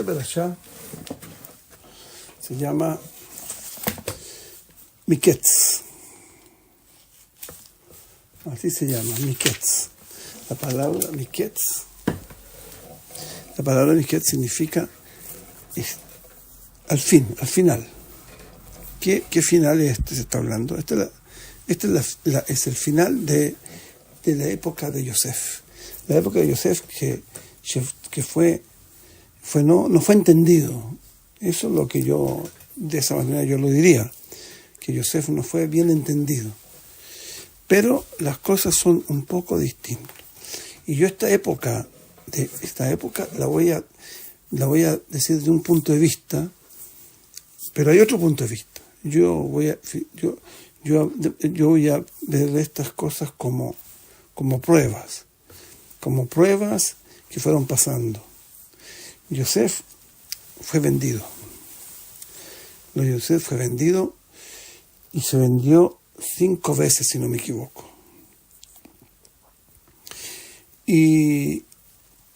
perashá se llama Miketz. Así se llama, Miketz. La palabra Miketz significa al fin, al final. ¿Qué final es este se está hablando? Este es el final de la época de Yosef. La época de Yosef que no fue entendido. Eso es lo que yo, de esa manera yo lo diría, que Yosef no fue bien entendido. Pero las cosas son un poco distintas. Y yo esta época la voy a decir de un punto de vista, pero hay otro punto de vista. Yo voy a ver estas cosas como pruebas que fueron pasando. Yosef fue vendido. Yosef fue vendido y se vendió 5 veces, si no me equivoco. Y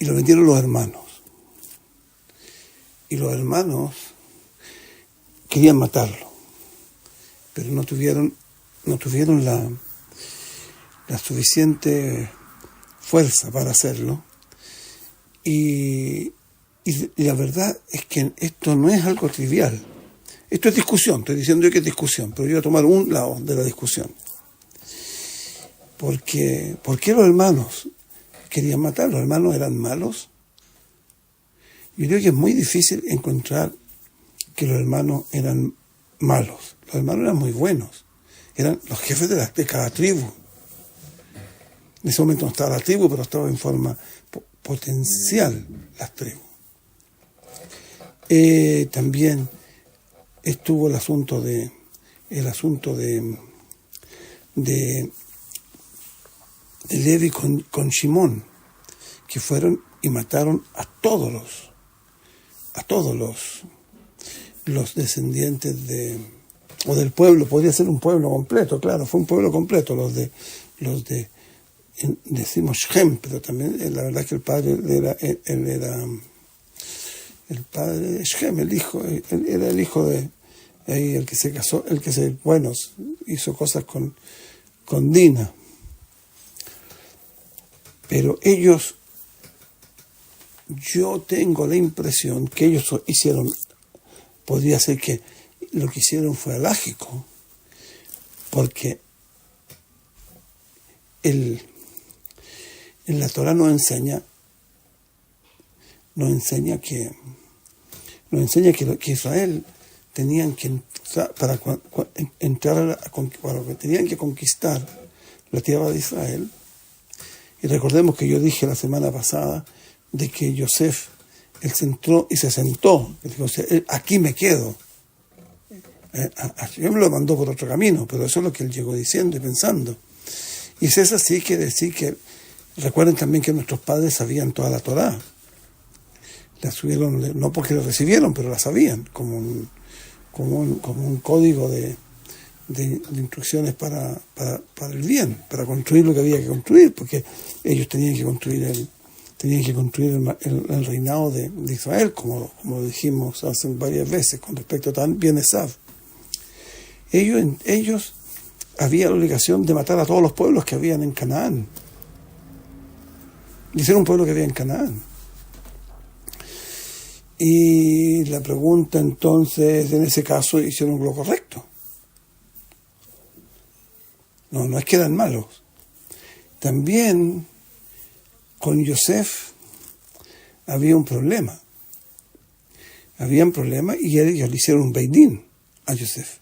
lo vendieron los hermanos. Y los hermanos querían matarlo, pero no tuvieron la suficiente fuerza para hacerlo. Y la verdad es que esto no es algo trivial. Esto es discusión, estoy diciendo yo que es discusión, pero yo voy a tomar un lado de la discusión. ¿Por qué los hermanos querían matar? ¿Los hermanos eran malos? Yo creo que es muy difícil encontrar que los hermanos eran malos. Los hermanos eran muy buenos. Eran los jefes de cada tribu. En ese momento no estaba la tribu, pero estaba en forma potencial las tribus. También estuvo el asunto de Levi con Shimón, que fueron y mataron a todos los descendientes o del pueblo. Podría ser un pueblo completo, claro, fue un pueblo completo, los de decimos Shem, pero también la verdad que el padre era el padre de Shem, el hijo, él era el hijo de ahí, el que se casó, hizo cosas con Dina. Pero yo tengo la impresión que ellos podría ser que lo que hicieron fue alágico, porque en la Torah nos enseña que Israel tenían que tenían que conquistar la tierra de Israel. Y recordemos que yo dije la semana pasada de que Yosef, él se sentó, dijo, aquí me quedo. Yo me lo mandó por otro camino, pero eso es lo que él llegó diciendo y pensando. Y si es así, quiere decir que, recuerden también que nuestros padres sabían toda la Torá. La subieron, no porque la recibieron, pero la sabían, como un código de instrucciones para el bien, para construir lo que había que construir, porque ellos tenían que construir el reinado de Israel, como dijimos hace varias veces con respecto a bien Esav. Ellos había la obligación de matar a todos los pueblos que habían en Canaán. Y ese era un pueblo que había en Canaán. Y la pregunta entonces, en ese caso, hicieron lo correcto. No es que eran malos. También con Yosef había un problema. Y ellos le hicieron un beidín a Yosef.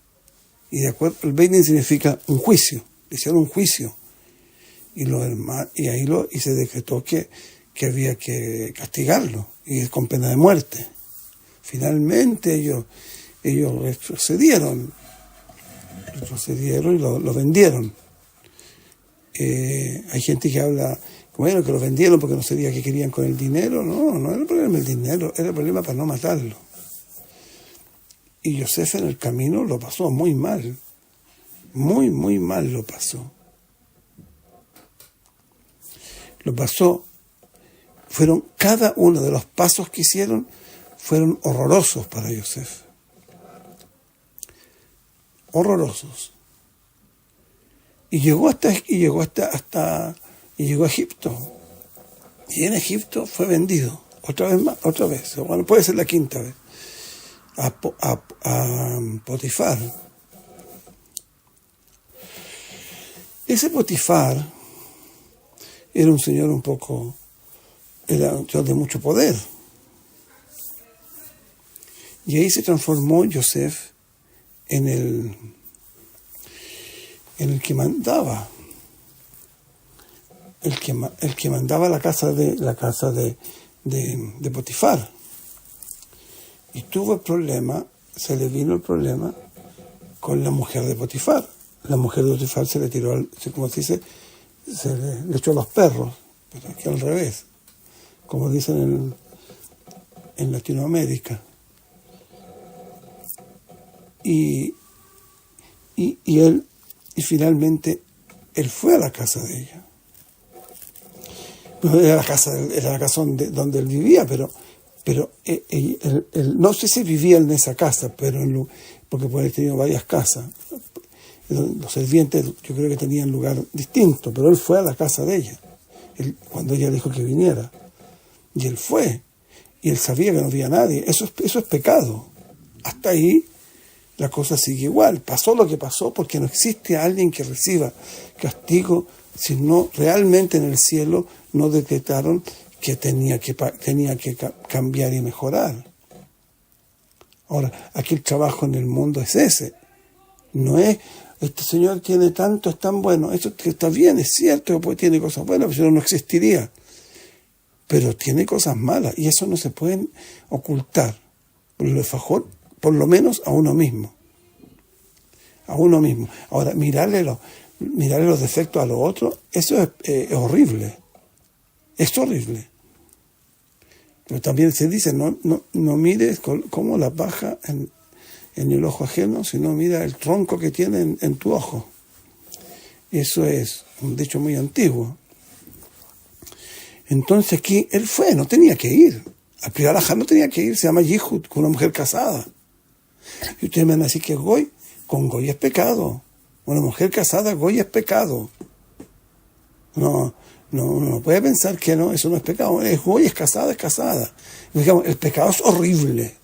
Y de acuerdo, el beidín significa un juicio. Le hicieron un juicio. Y se decretó que había que castigarlo, y con pena de muerte. Finalmente ellos retrocedieron y lo vendieron. Hay gente que habla, que lo vendieron porque no sabía qué querían con el dinero. No era el problema el dinero, era el problema para no matarlo. Y Yosef en el camino lo pasó muy mal, muy mal lo pasó. Cada uno de los pasos que hicieron fueron horrorosos para Yosef. Horrorosos. Y llegó a Egipto. Y en Egipto fue vendido. Otra vez. Bueno, puede ser la quinta vez. A Potifar. Ese Potifar era un señor era un señor de mucho poder. Y ahí se transformó Yosef en el que mandaba. El que mandaba la casa de Potifar. Y tuvo el problema, se le vino el problema con la mujer de Potifar. La mujer de Potifar se le tiró, como se dice, le echó a los perros, pero aquí al revés, como dicen en Latinoamérica. Y finalmente él fue a la casa de ella. Era la casa donde él vivía, pero él, no sé si vivía en esa casa, porque puede haber tenido varias casas. Los sirvientes yo creo que tenían lugar distinto, pero él fue a la casa de ella, cuando ella dijo que viniera. Y él fue, y él sabía que no había nadie. Eso es pecado. Hasta ahí la cosa sigue igual. Pasó lo que pasó porque no existe alguien que reciba castigo, sino realmente en el cielo no decretaron que tenía que cambiar y mejorar. Ahora, aquí el trabajo en el mundo es ese. No es, este señor tiene tanto, es tan bueno, eso está bien, es cierto, pues tiene cosas buenas, pero si no, no existiría. Pero tiene cosas malas, y eso no se pueden ocultar. Por lo menos a uno mismo. A uno mismo. Ahora, mirarle los defectos a los otros, eso es horrible. Es horrible. Pero también se dice, no mires cómo la paja en el ojo ajeno, sino mira el tronco que tiene en tu ojo. Eso es un dicho muy antiguo. Entonces aquí él fue, no tenía que ir. Al Pri Alajá no tenía que ir, se llama Yihud, con una mujer casada. Y ustedes me van a decir que Goy, con Goy es pecado. Una mujer casada, Goy es pecado. No puede pensar que no, eso no es pecado. Es Goy, es casada, es casada. Y digamos, el pecado es horrible.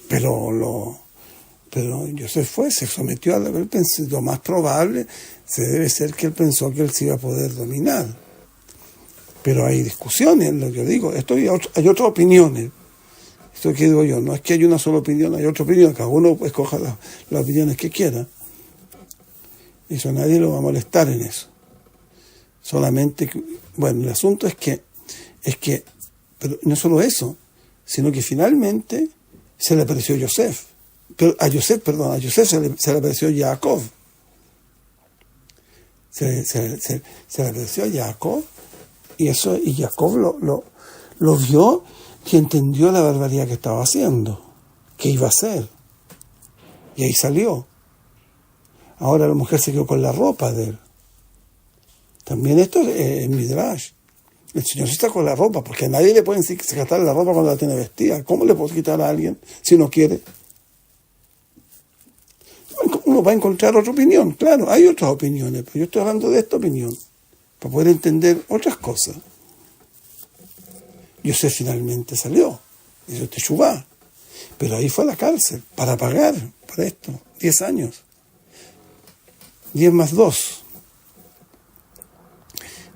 Pero Yosef se sometió lo más probable debe ser que él pensó que él se iba a poder dominar. Pero hay discusiones, lo que yo digo. Hay otras opiniones. Esto que digo yo, no es que hay una sola opinión, hay otra opinión, cada uno escoja las opiniones que quiera. Eso nadie lo va a molestar en eso. Solamente, bueno, el asunto es que, pero no solo eso, sino que finalmente se le apareció Yosef. A Yosef se le apareció Jacob. Se le apareció a Jacob, y Jacob lo vio y entendió la barbaridad que estaba haciendo, que iba a hacer. Y ahí salió. Ahora la mujer se quedó con la ropa de él. También esto es Midrash. El Señor se está con la ropa, porque a nadie le pueden quitar la ropa cuando la tiene vestida. ¿Cómo le puedo quitar a alguien si no quiere? Uno va a encontrar otra opinión, claro, hay otras opiniones, pero yo estoy hablando de esta opinión, para poder entender otras cosas. Yosef finalmente salió, hizo Teshuvá, pero ahí fue a la cárcel, para pagar por esto, 10 años. 10 más 2.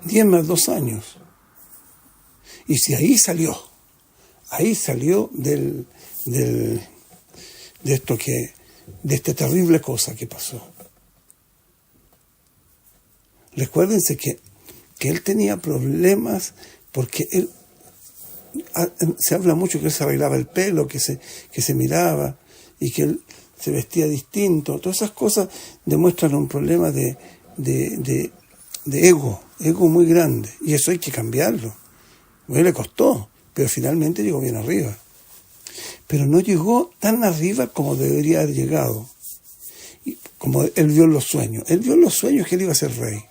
10 más 2 años. Y si ahí salió de esta terrible cosa que pasó. Recuérdense que él tenía problemas porque él, se habla mucho que él se arreglaba el pelo, que se miraba y que él se vestía distinto. Todas esas cosas demuestran un problema de ego muy grande, y eso hay que cambiarlo. A él le costó, pero finalmente llegó bien arriba. Pero no llegó tan arriba como debería haber llegado. Y como él vio en los sueños. Él vio en los sueños que él iba a ser rey.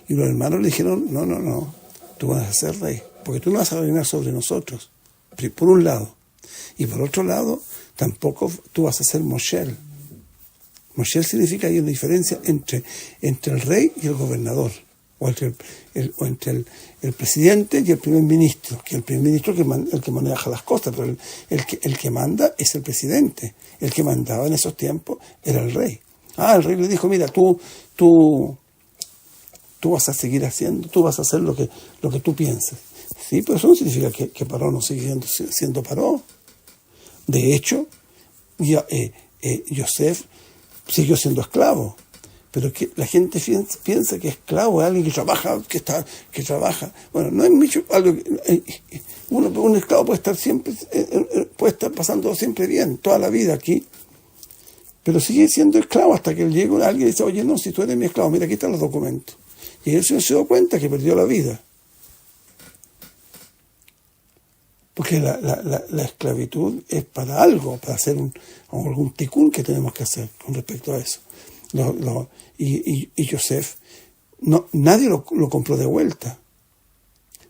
Y los hermanos le dijeron, no, tú vas a ser rey. porque tú no vas a reinar sobre nosotros, por un lado. Y por otro lado, tampoco tú vas a ser Moshel. Moshel significa, hay una diferencia entre el rey y el gobernador, o entre el presidente y el primer ministro, que el primer ministro es el que maneja las cosas, pero el que manda es el presidente. El que mandaba en esos tiempos era el rey. El rey le dijo, mira, tú vas a seguir haciendo, tú vas a hacer lo que tú piensas. Sí, pero eso no significa que Paró no sigue siendo Paró. De hecho, Yosef siguió siendo esclavo, pero que la gente piensa que esclavo es alguien que trabaja, que trabaja. Bueno, no es mucho algo. Un esclavo puede estar siempre, puede estar pasando siempre bien, toda la vida aquí, pero sigue siendo esclavo hasta que llega alguien y dice, oye, no, si tú eres mi esclavo, mira, aquí están los documentos. Y él se dio cuenta que perdió la vida. Porque la esclavitud es para algo, para hacer algún ticún que tenemos que hacer con respecto a eso. Y Yosef, nadie lo compró de vuelta.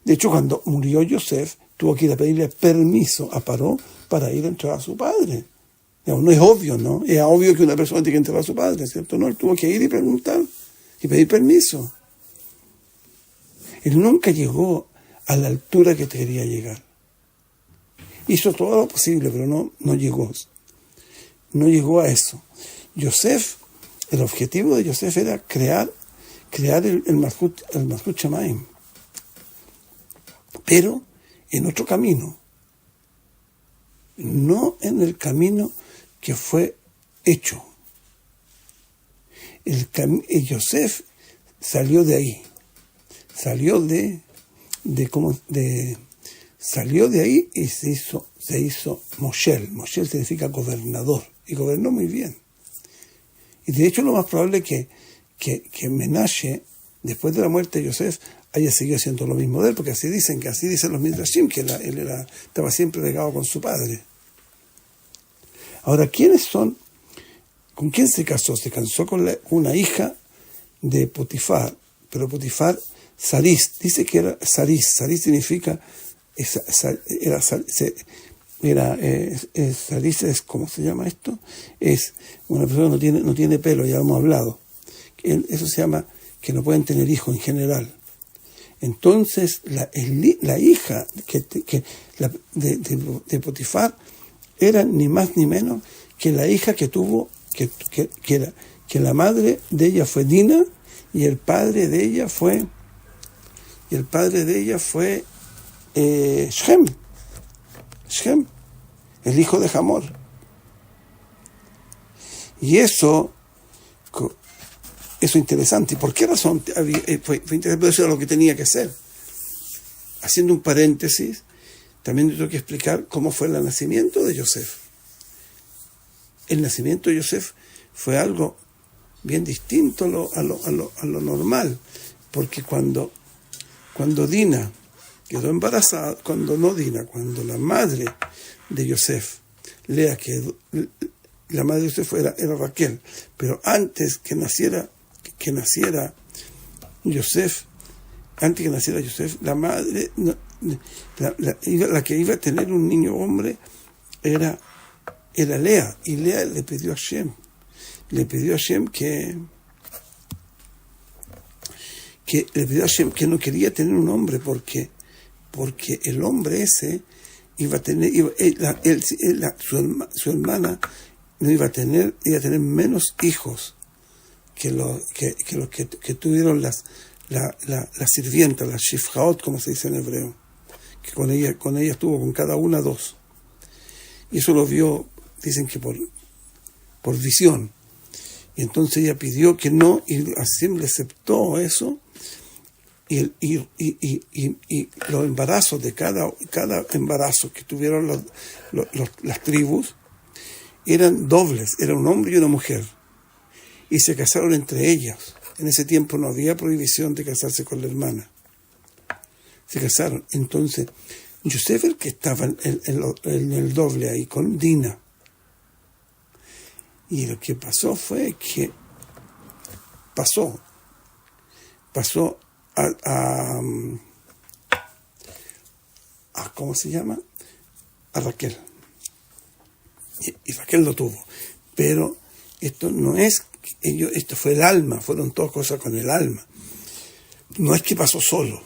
De hecho, cuando murió Yosef, tuvo que ir a pedirle permiso a Paró para ir a entrar a su padre. No es obvio, ¿no? Es obvio que una persona tiene que entrar a su padre, ¿cierto? No, él tuvo que ir y preguntar y pedir permiso. Él nunca llegó a la altura que quería llegar. Hizo todo lo posible, pero no llegó. No llegó a eso. Yosef, el objetivo de Yosef era crear el Malchut Shamayim, pero en otro camino, no en el camino que fue hecho. Yosef salió de ahí, salió de ahí y se hizo Moshel. Moshel significa gobernador, y gobernó muy bien. Y de hecho lo más probable es que Menashe, después de la muerte de Yosef, haya seguido haciendo lo mismo de él, porque así dicen los Midrashim, que él estaba siempre pegado con su padre. Ahora, ¿quiénes son? ¿Con quién se casó? Se casó con una hija de Potifar, pero Potifar, Saris, dice que era Saris. Saris significa, Saris es, ¿cómo se llama esto? Es una persona que no tiene pelo, ya hemos hablado. Eso se llama que no pueden tener hijos en general. Entonces, la hija de Potifar era ni más ni menos que la hija que tuvo, que la madre de ella fue Dina, y el padre de ella fue Shem, el hijo de Hamor. Y eso es interesante. ¿Por qué razón fue interesante? Eso era lo que tenía que hacer. Haciendo un paréntesis, también tengo que explicar cómo fue el nacimiento de Yosef. El nacimiento de Yosef fue algo bien distinto a lo normal, porque cuando Dina quedó embarazada, cuando la madre de Yosef, Lea, que la madre de Yosef era Raquel, pero antes que naciera Yosef, la madre, la que iba a tener un niño hombre era Lea, y Lea le pidió a Hashem que no quería tener un hombre porque el hombre ese iba a tener, su hermana no iba a tener menos hijos que los que tuvieron las sirvientas, las shifhaot, como se dice en hebreo, que con ella estuvo con cada una 2. Y eso lo vio, dicen que por visión. Y entonces ella pidió que no, y Hashem le aceptó eso, y los embarazos de cada embarazo que tuvieron las tribus eran dobles, era un hombre y una mujer, y se casaron entre ellas. En ese tiempo no había prohibición de casarse con la hermana. Se casaron. Entonces, Yosef, el que estaba en el doble ahí con Dina, y lo que pasó fue que pasó ¿cómo se llama? A Raquel. Y Raquel lo tuvo. Pero esto no es, esto fue el alma, fueron todas cosas con el alma. No es que pasó solo.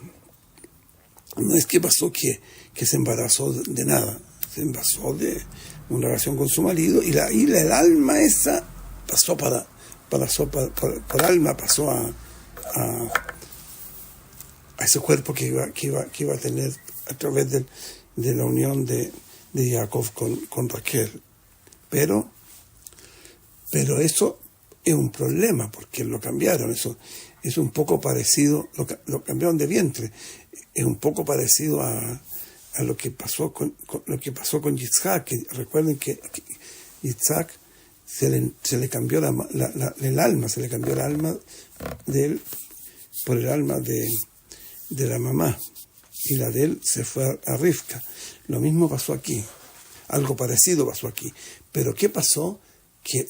No es que pasó que se embarazó de nada. Se embarazó de una relación con su marido y el alma esa pasó por alma, pasó a ese cuerpo que iba a tener a través de la unión de Jacob con Raquel. Pero eso es un problema porque lo cambiaron. Eso es un poco parecido, lo cambiaron de vientre. Es un poco parecido a lo que pasó con Yitzhak. Que recuerden que Yitzhak se le cambió el alma, se le cambió el alma de él por el alma de la mamá, y la de él se fue a Rivka. Lo mismo pasó aquí, algo parecido pasó aquí. Pero ¿qué pasó? Que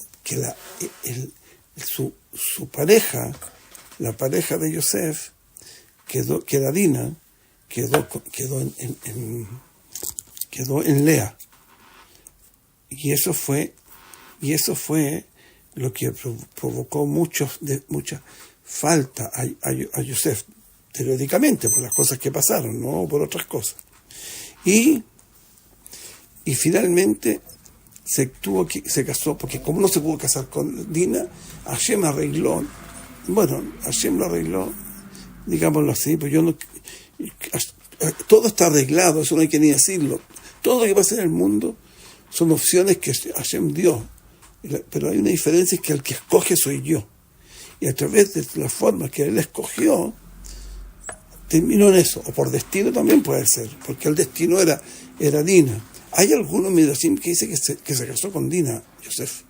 su pareja, la pareja de Yosef, que era Dina, quedó en Lea. Y eso fue lo que provocó mucha falta a Yosef, teóricamente, por las cosas que pasaron, no por otras cosas. Y finalmente se casó, porque como no se pudo casar con Dina, Hashem arregló, digámoslo así, pues todo está arreglado, eso no hay que ni decirlo. Todo lo que pasa en el mundo son opciones que Hashem dio, pero hay una diferencia, es que el que escoge soy yo, y a través de la forma que él escogió terminó en eso, o por destino también puede ser, porque el destino era Dina. Hay algunos midrashim que dice que se casó con Dina, Yosef.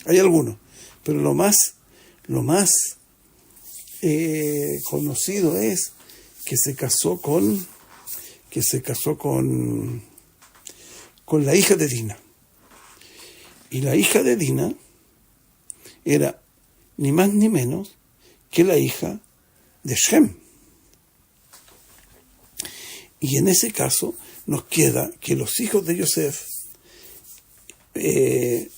Hay algunos, pero lo más conocido es que se casó con la hija de Dina. Y la hija de Dina era ni más ni menos que la hija de Shem. Y en ese caso nos queda que los hijos de Yosef,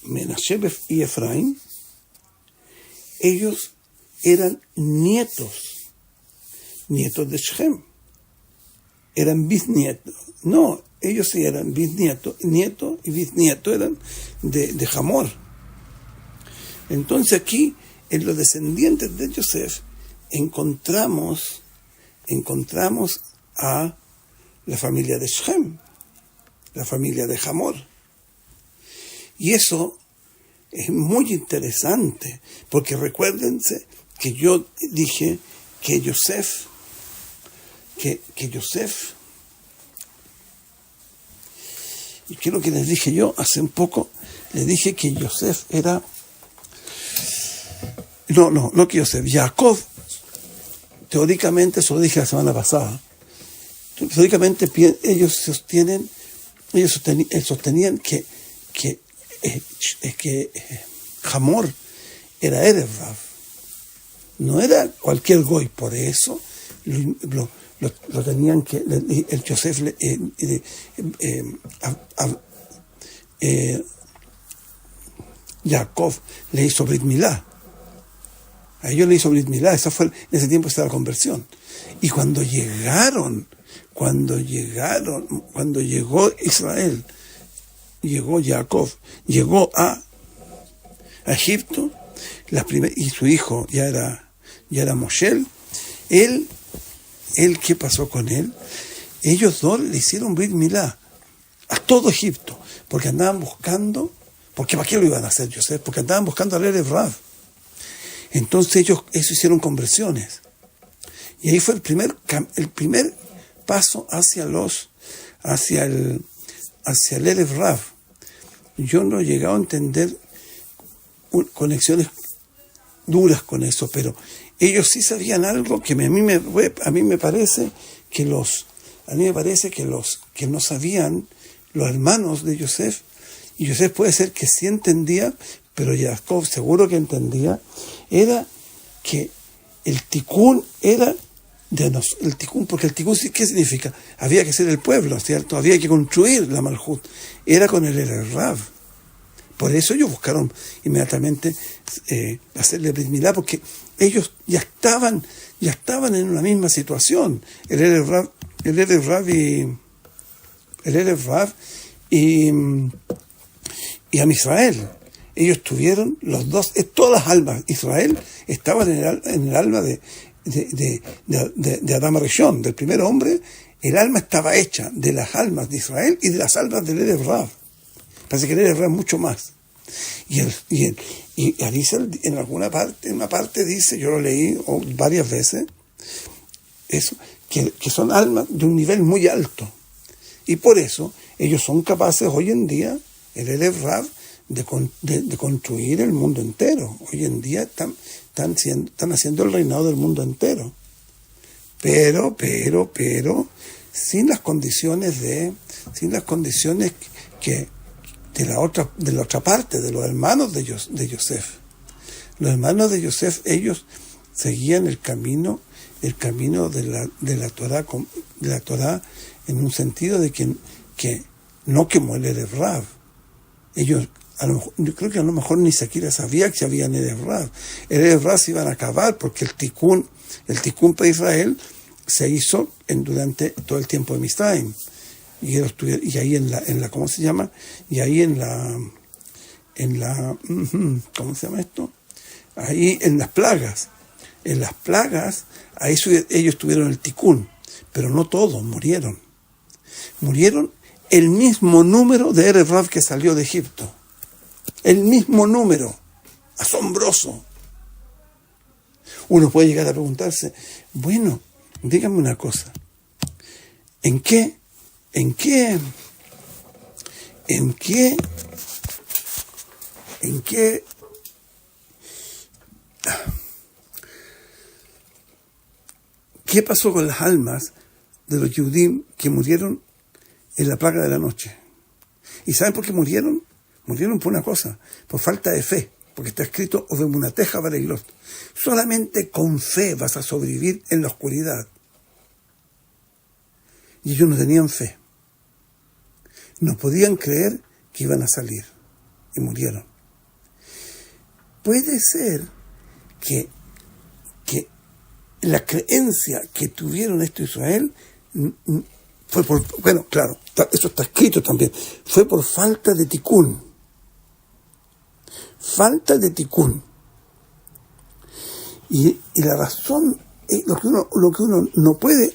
Menashe y Efraín, ellos eran nietos de Shem. Eran bisnietos. No, ellos sí eran bisnietos, nieto y bisnieto eran de Hamor. Entonces aquí, en los descendientes de Yosef, encontramos a la familia de Shem, la familia de Hamor. Y eso es muy interesante, porque recuérdense que yo dije que Yosef, y que lo que les dije yo hace un poco, les dije que Yosef era, no que Yosef, Jacob, teóricamente, eso lo dije la semana pasada, teóricamente ellos sostenían que Hamor era Erev Rav, no era cualquier goy, por eso lo tenían que, el Yosef Jacob le hizo Brit Milá, a ellos le hizo Brit Milá, en ese tiempo estaba la conversión. Y cuando llegó Israel, llegó Jacob, llegó a Egipto, y su hijo ya era Moshe, él, ¿qué pasó con él? Ellos dos le hicieron Brit Milá a todo Egipto, porque andaban buscando, porque ¿para qué lo iban a hacer, Yosef? Porque andaban buscando al Erev Rav. Entonces ellos hicieron conversiones. Y ahí fue el primer paso hacia el Erev Rav. Yo no he llegado a entender conexiones duras con eso, pero ellos sí sabían algo que a mí me parece que los que no sabían los hermanos de Yosef, y Yosef puede ser que sí entendía, pero Jacob seguro que entendía, era que el tikkun era el tikkun, porque el tikkun, ¿qué significa? Había que ser el pueblo, ¿cierto? Había que construir la Malhut. Era con el Erev Rav. Por eso ellos buscaron inmediatamente hacerle Brit Milá, porque ellos ya estaban en una misma situación. El Erev Rav y Am Israel. Ellos tuvieron los dos, todas las almas. Israel estaban en el alma de Adam Rishon, del primer hombre. El alma estaba hecha de las almas de Israel y de las almas del Erev Rav. Parece que el Erev Rav mucho más. Y Arizal en alguna parte, en una parte dice, yo lo leí varias veces, eso, que son almas de un nivel muy alto. Y por eso ellos son capaces hoy en día, el Erev Rav, de construir el mundo entero. Hoy en día están haciendo el reinado del mundo entero. Pero, sin las condiciones que de la otra parte, de los hermanos de Yosef. Los hermanos de Yosef, ellos seguían el camino de la Torá en un sentido de que no quemó el Erev Rav. Ellos, yo creo que a lo mejor ni siquiera sabía que había Erev Rav. El Erev Rav se iban a acabar porque el tikkun para Israel se hizo durante todo el tiempo de Misraim. Y ahí en la ¿cómo se llama? Y ahí en la ¿cómo se llama esto? Ahí en las plagas. En las plagas, ahí ellos tuvieron el tikkun, pero no todos murieron. Murieron el mismo número de Erev Rav que salió de Egipto. El mismo número. Asombroso. Uno puede llegar a preguntarse, bueno, dígame una cosa. ¿Qué pasó con las almas de los Yehudim que murieron en la plaga de la noche? ¿Y saben por qué murieron? Murieron por una cosa, por falta de fe, porque está escrito Ovemunateja Bareilot. Solamente con fe vas a sobrevivir en la oscuridad. Y ellos no tenían fe. No podían creer que iban a salir y murieron. Puede ser que la creencia que tuvieron esto Israel fue claro, eso está escrito también, fue por falta de tikkun. Falta de tikkun. Y la razón, lo que uno no puede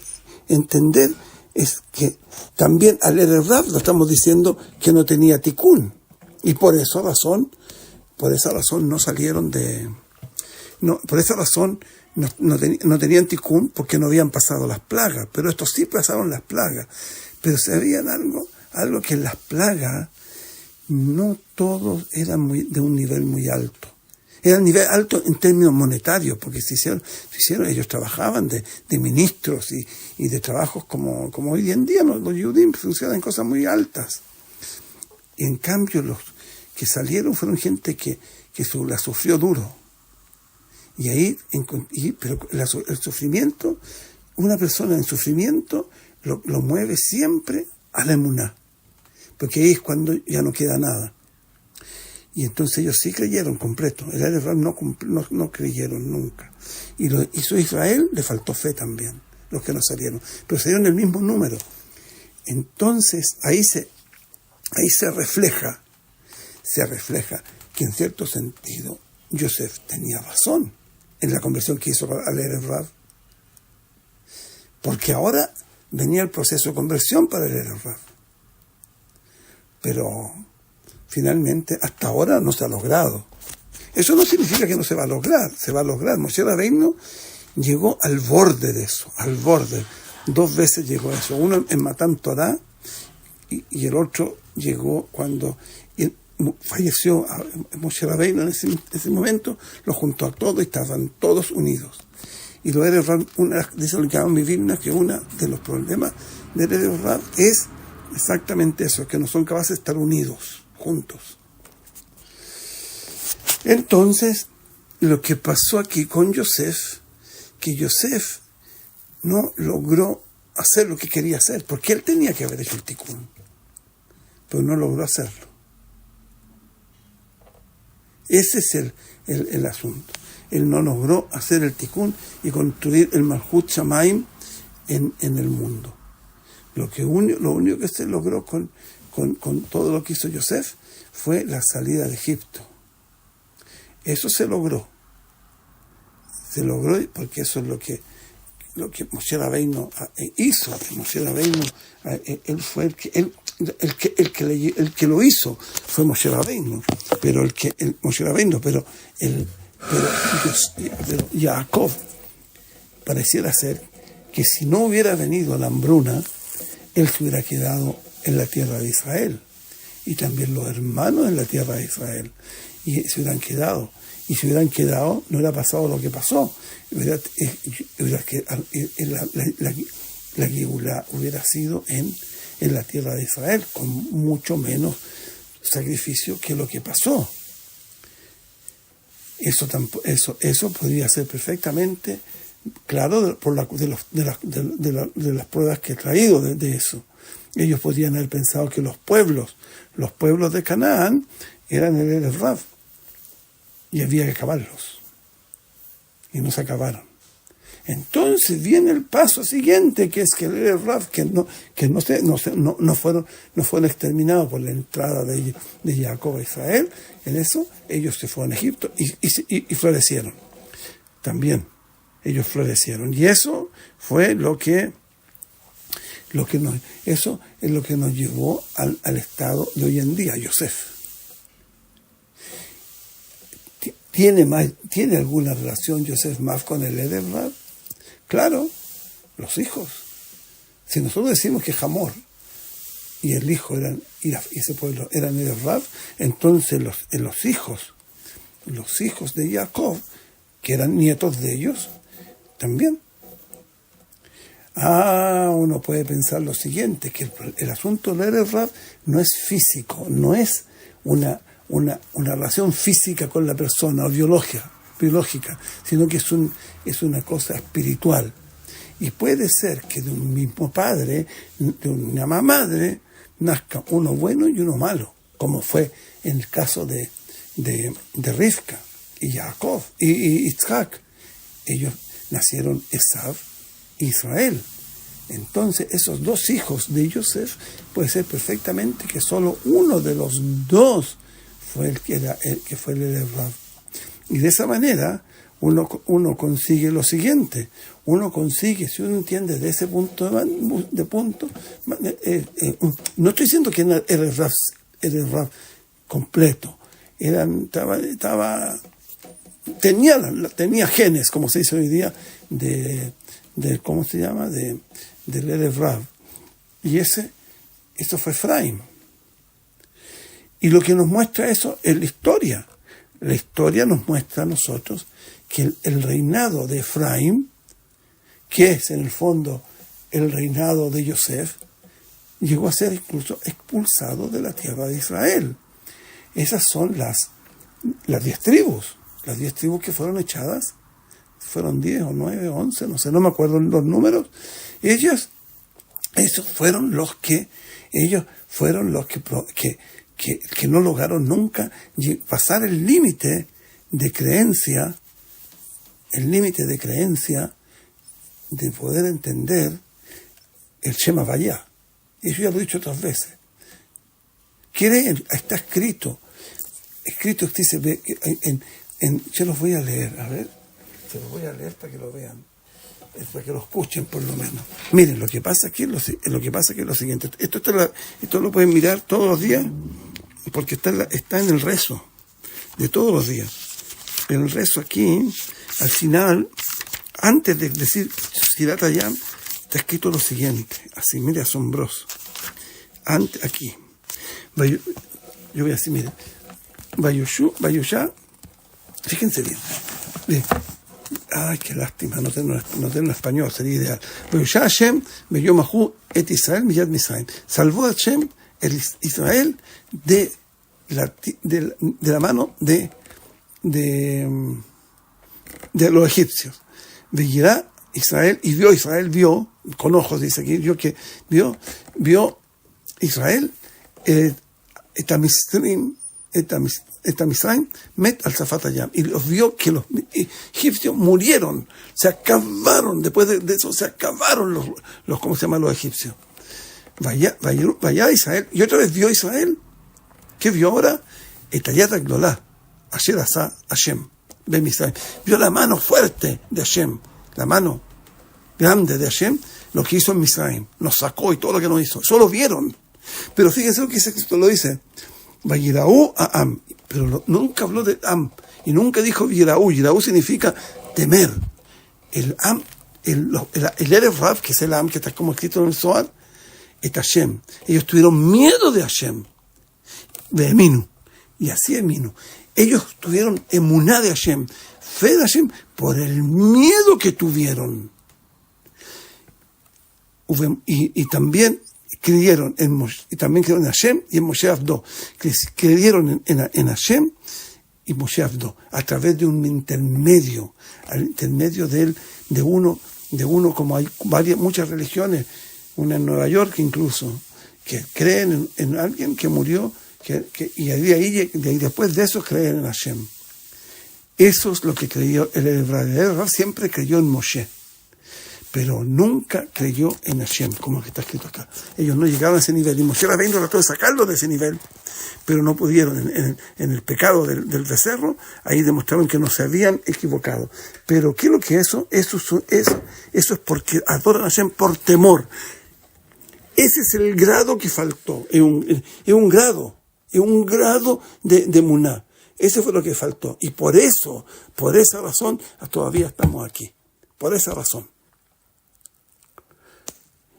entender es que también al Erev Rav lo estamos diciendo que no tenía tikkun. Y por esa razón no salieron por esa razón no tenían tikkun, porque no habían pasado las plagas. Pero estos sí pasaron las plagas. Pero sabían algo que las plagas no todos eran de un nivel muy alto. Era un nivel alto en términos monetarios, porque ellos trabajaban de ministros y de trabajos como hoy en día los Yehudim funcionan en cosas muy altas. Y en cambio los que salieron fueron gente que la sufrió duro. Pero el sufrimiento, una persona en sufrimiento lo mueve siempre a la emuná, porque ahí es cuando ya no queda nada. Y entonces ellos sí creyeron completo. El Erev Rav no creyeron nunca. Y lo hizo Israel, le faltó fe también, los que no salieron. Pero salieron el mismo número. Entonces ahí se refleja que en cierto sentido Yosef tenía razón en la conversión que hizo al Erev Rav. Porque ahora venía el proceso de conversión para el Erev Rav. Pero finalmente, hasta ahora no se ha logrado. Eso no significa que no se va a lograr. Se va a lograr. Moshe Rabbeinu llegó al borde de eso, al borde. 2 veces llegó a eso. Uno en Matan Torah y el otro llegó cuando falleció Moshe Rabbeinu. En ese momento lo juntó a todos y estaban todos unidos. Y lo Erev Rav, dice lo que llaman mi Vilna, que uno de los problemas del Erev Rav es exactamente eso, que no son capaces de estar unidos, juntos. Entonces, lo que pasó aquí con Yosef, que Yosef no logró hacer lo que quería hacer, porque él tenía que haber hecho el tikkun, pero no logró hacerlo. Ese es el asunto. Él no logró hacer el tikkun y construir el Malhut Shamayim en el mundo. Lo único que se logró con todo lo que hizo Yosef fue la salida de Egipto. Eso se logró porque eso es lo que Moshe Rabbeinu hizo. Moshe Rabbeinu, él fue el que lo hizo fue Moshe Rabbeinu, pero Jacob pareciera ser que si no hubiera venido la hambruna, él se hubiera quedado en la tierra de Israel, y también los hermanos en la tierra de Israel, y se hubieran quedado. Y si hubieran quedado, no hubiera pasado lo que pasó. La Geulá hubiera sido en la tierra de Israel, con mucho menos sacrificio que lo que pasó. Eso podría ser perfectamente claro de las pruebas que he traído de eso. Ellos podrían haber pensado que los pueblos de Canaán eran el Eretz Rav, y había que acabarlos. Y no se acabaron. Entonces viene el paso siguiente, que es que el Eretz Rav, que no fueron exterminados por la entrada de Jacob a Israel. En eso ellos se fueron a Egipto y florecieron. También ellos florecieron. Y eso fue eso es lo que nos llevó al estado de hoy en día, Yosef. ¿Tiene alguna relación Yosef más con el Eretz Rav? Claro, los hijos. Si nosotros decimos que Hamor y el hijo y ese pueblo eran Eretz Rav, entonces los hijos de Jacob, que eran nietos de ellos, también. Uno puede pensar lo siguiente, que el asunto del Eretz Rav no es físico, no es una relación física con la persona o biológica, sino que es una cosa espiritual. Y puede ser que de un mismo padre, de una misma madre, nazca uno bueno y uno malo, como fue en el caso de Rivka y Jacob y Isaac. Ellos nacieron Esav e Israel. Entonces esos dos hijos de Yosef puede ser perfectamente que solo uno de los dos fue el que fue el Eretz Rav. Y de esa manera uno consigue lo siguiente. Si uno entiende de ese punto no estoy diciendo que era el Rav completo. Tenía genes, como se dice hoy día, ¿cómo se llama? Del Eretz Rav. Y eso fue Efraim. Y lo que nos muestra eso es la historia. La historia nos muestra a nosotros que el reinado de Efraim, que es en el fondo el reinado de Yosef, llegó a ser incluso expulsado de la tierra de Israel. Esas son las 10 tribus. Las 10 tribus que fueron echadas, fueron 10 o 9 o 11, no sé, no me acuerdo los números. Ellos fueron los que no lograron nunca pasar el límite de creencia, de poder entender el Shema Vayá. Eso ya lo he dicho otras veces. Está escrito dice, yo los voy a leer, se los voy a leer para que lo vean, para que lo escuchen por lo menos. Miren, lo que pasa aquí es lo siguiente. Esto lo pueden mirar todos los días, porque está en el rezo de todos los días. En el rezo aquí, al final, antes de decir Sirat Hayam, está escrito lo siguiente, así, mire, asombroso. Aquí, yo voy a decir, mire, Vayushá, fíjense bien. Ay, qué lástima, no tengo español, sería ideal. Vayushá Hashem, Beyomahu et Israel, Miyad Misraim. Salvó a Hashem, el Israel, de la mano de los egipcios. Veyirá Israel, y vio, con ojos, dice aquí, vio Israel, Etamisraim, met al Zafat Hayam, y los vio que los egipcios murieron, se acabaron, después de eso se acabaron los ¿cómo se llaman los egipcios? Vaya Israel, y otra vez vio Israel, ¿qué vio ahora? Etayat Agdolá, Asher Asa Hashem, Ben Israel, vio la mano fuerte de Hashem, la mano grande de Hashem, lo que hizo en Misraim, nos sacó y todo lo que nos hizo, eso lo vieron. Pero fíjense lo que Cristo lo dice, Vayiraú a Am, pero nunca habló de Am, y nunca dijo Yiraú. Yiraú significa temer. El Am, el Erev Rav, que es el Am, que está como escrito en el Zohar, es Hashem. Ellos tuvieron miedo de Hashem, de Eminu, y así Eminu. Ellos tuvieron emuná de Hashem, fe de Hashem, por el miedo que tuvieron. Y también creyeron en Hashem y en Moshe Avdo. Creyeron en Hashem y Moshe Avdo a través de un intermedio, al intermedio de uno como hay muchas religiones, una en Nueva York incluso, que creen en alguien que murió, y de ahí después de eso creen en Hashem. Eso es lo que creyó el Erev. Siempre creyó en Moshe, pero nunca creyó en Hashem, como que está escrito acá. Ellos no llegaron a ese nivel, y Moshe Rabbeinu trató de sacarlo de ese nivel, pero no pudieron. En el pecado del becerro, ahí demostraron que no se habían equivocado. Pero ¿qué es lo que eso? Eso es porque adoran a Hashem por temor. Ese es el grado que faltó, es un grado de emuná. Ese fue lo que faltó, y por esa razón, todavía estamos aquí, por esa razón.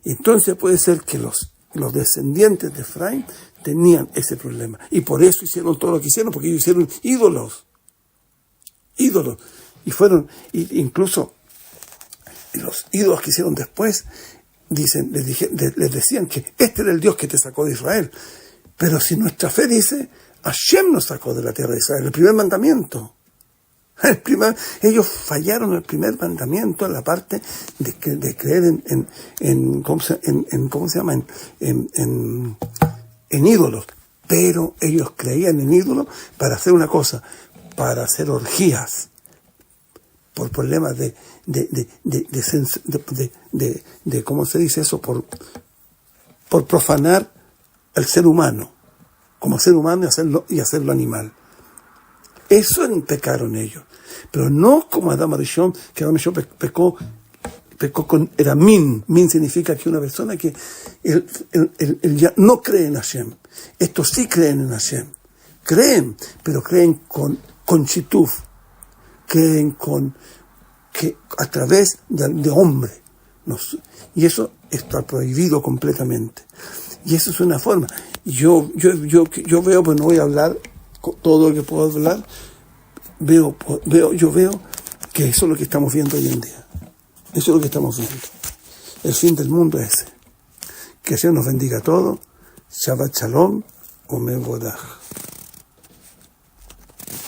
Entonces puede ser que los descendientes de Efraín tenían ese problema, y por eso hicieron todo lo que hicieron, porque ellos hicieron ídolos, y fueron, incluso los ídolos que hicieron después, les decían que este era el Dios que te sacó de Israel, pero si nuestra fe dice, Hashem nos sacó de la tierra de Israel, el primer mandamiento. Ellos fallaron el primer mandamiento en la parte de creer en ídolos, pero ellos creían en ídolos para hacer una cosa, para hacer orgías, por problemas de ¿cómo se dice eso? Por profanar al ser humano, como ser humano, y hacerlo animal. Eso pecaron ellos, pero no como Adam Arishon, que Adam Arishon pecó con era min significa que una persona que él ya no cree en Hashem. Estos sí creen en Hashem, pero creen con shituf, creen que a través de hombre, y eso está prohibido completamente. Y eso es una forma. Yo veo, pues no voy a hablar todo lo que puedo hablar, veo que eso es lo que estamos viendo hoy en día. Eso es lo que estamos viendo. El fin del mundo es ese. Que Dios nos bendiga a todos. Shabbat Shalom, Omer Bodach.